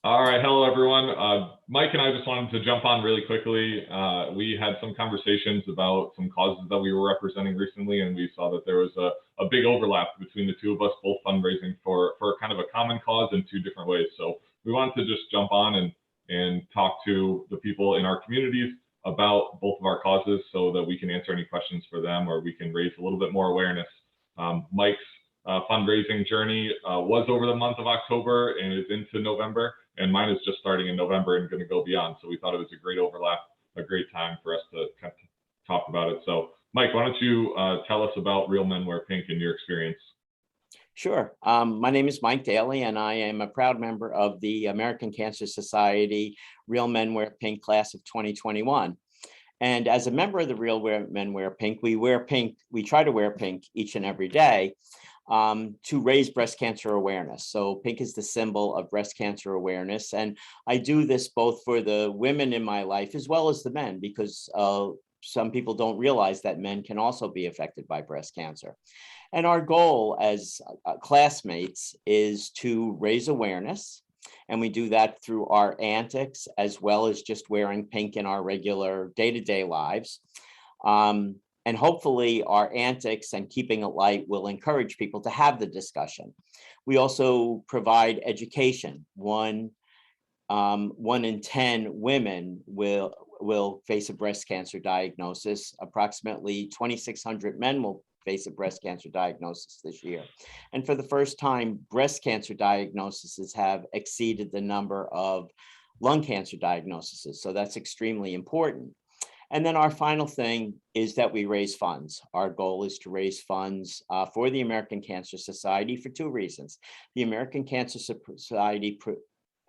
All right, hello everyone. Mike and I just wanted to jump on really quickly. We had some conversations about some causes that we were representing recently, and we saw that there was a big overlap between the two of us, both fundraising for kind of a common cause in two different ways. So we wanted to just jump on and talk to the people in our communities about both of our causes so that we can answer any questions for them, or we can raise a little bit more awareness. Mike's fundraising journey was over the month of October and is into November, and mine is just starting in November and going to go beyond. So we thought it was a great overlap, a great time for us to kind of talk about it. So Mike, why don't you tell us about Real Men Wear Pink and your experience? Sure. My name is Mike Daly, and I am a proud member of the American Cancer Society Real Men Wear Pink class of 2021. And as a member of the Men Wear Pink, we try to wear pink each and every day to raise breast cancer awareness. So pink is the symbol of breast cancer awareness. And I do this both for the women in my life as well as the men, because some people don't realize that men can also be affected by breast cancer. And our goal as classmates is to raise awareness. And we do that through our antics, as well as just wearing pink in our regular day-to-day lives. And hopefully our antics and keeping it light will encourage people to have the discussion. We also provide education. One in 10 women will face a breast cancer diagnosis. Approximately 2,600 men will face a breast cancer diagnosis this year. And for the first time, breast cancer diagnoses have exceeded the number of lung cancer diagnoses. So that's extremely important. And then our final thing is that we raise funds. Our goal is to raise funds for the American Cancer Society for two reasons. The American Cancer Society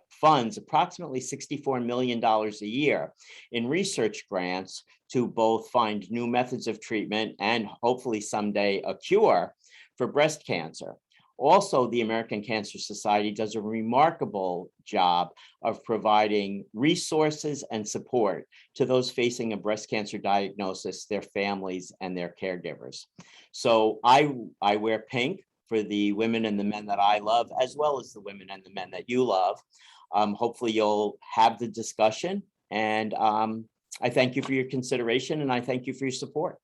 funds approximately $64 million a year in research grants to both find new methods of treatment and hopefully someday a cure for breast cancer. Also, the American Cancer Society does a remarkable job of providing resources and support to those facing a breast cancer diagnosis, their families, and their caregivers. So I wear pink for the women and the men that I love, as well as the women and the men that you love. Hopefully you'll have the discussion, and I thank you for your consideration, and I thank you for your support.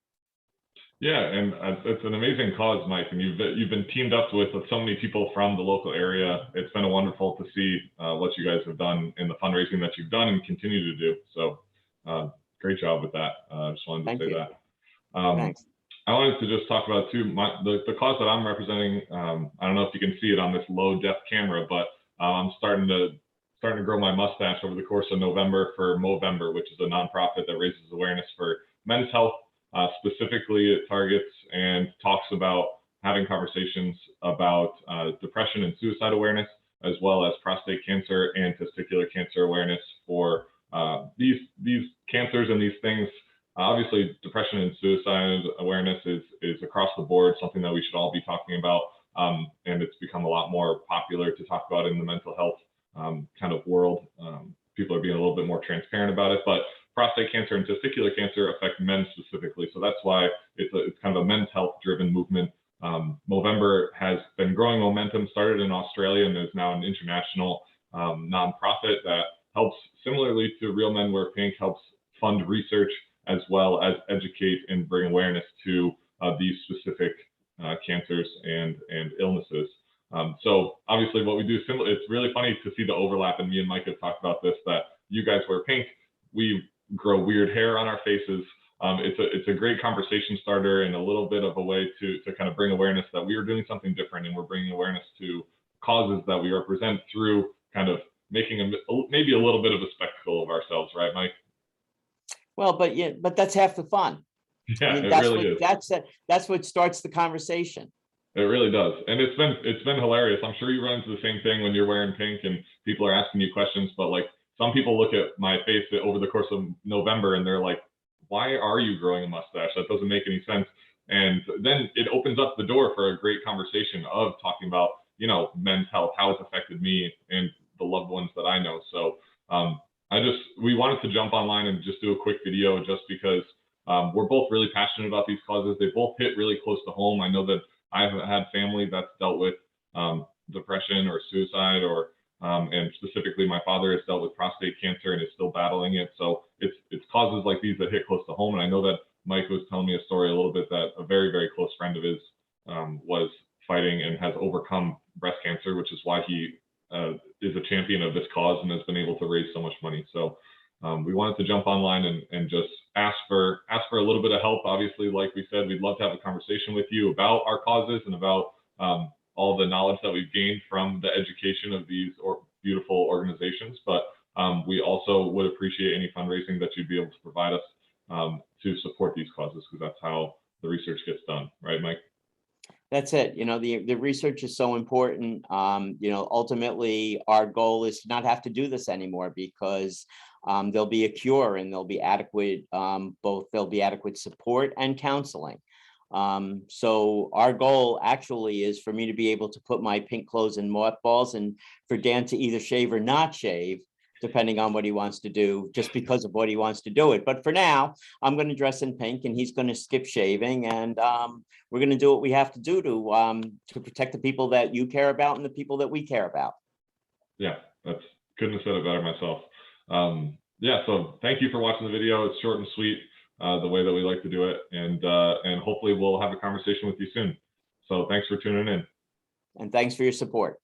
Yeah, and it's an amazing cause, Mike, and you've been teamed up with so many people from the local area. It's been wonderful to see what you guys have done in the fundraising that you've done and continue to do. So great job with that. I just wanted to say that. Thanks. I wanted to just talk about too the cause that I'm representing. I don't know if you can see it on this low def camera, but I'm starting to grow my mustache over the course of November for Movember, which is a nonprofit that raises awareness for men's health. Specifically, it targets and talks about having conversations about depression and suicide awareness, as well as prostate cancer and testicular cancer awareness for these cancers and these things. Obviously, depression and suicide awareness is across the board, something that we should all be talking about, and it's become a lot more popular to talk about in the mental health kind of world. People are being a little bit more transparent about it, but prostate cancer and testicular cancer affect men specifically. So that's why it's kind of a men's health driven movement. Movember has been growing momentum, started in Australia and is now an international nonprofit that helps, similarly to Real Men Wear Pink, helps fund research as well as educate and bring awareness to these specific cancers and illnesses. So obviously what we do, it's really funny to see the overlap, and me and Mike have talked about this, that you guys wear pink, we grow weird hair on our faces. It's a great conversation starter and a little bit of a way to kind of bring awareness that we are doing something different, and we're bringing awareness to causes that we represent through kind of making maybe a little bit of a spectacle of ourselves, right, Mike? Well, but that's half the fun. Yeah, I mean, it really is. That's what starts the conversation. It really does, and it's been hilarious. I'm sure you run into the same thing when you're wearing pink and people are asking you questions, but like, some people look at my face over the course of November and they're like, why are you growing a mustache? That doesn't make any sense. And then it opens up the door for a great conversation of talking about, men's health, how it's affected me and the loved ones that I know. So we wanted to jump online and just do a quick video just because we're both really passionate about these causes. They both hit really close to home. I know that I've had family that's dealt with depression or suicide or And specifically, my father has dealt with prostate cancer and is still battling it. So it's causes like these that hit close to home. And I know that Mike was telling me a story a little bit that a very, very close friend of his was fighting and has overcome breast cancer, which is why he is a champion of this cause and has been able to raise so much money. So we wanted to jump online and just ask for a little bit of help. Obviously, like we said, we'd love to have a conversation with you about our causes and about all the knowledge that we've gained from the education of these beautiful organizations. But we also would appreciate any fundraising that you'd be able to provide us to support these causes, because that's how the research gets done, right, Mike? That's it. The research is so important. Ultimately, our goal is to not have to do this anymore, because there'll be a cure and there'll be adequate, there'll be adequate support and counseling. So our goal actually is for me to be able to put my pink clothes in mothballs, and for Dan to either shave or not shave, depending on what he wants to do, just because of what he wants to do it. But for now, I'm going to dress in pink and he's going to skip shaving, and we're going to do what we have to do to protect the people that you care about and the people that we care about. Yeah, couldn't have said it better myself. Yeah, so thank you for watching the video. It's short and sweet, the way that we like to do it, and hopefully we'll have a conversation with you soon. So thanks for tuning in. And thanks for your support.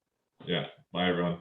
Yeah, bye everyone.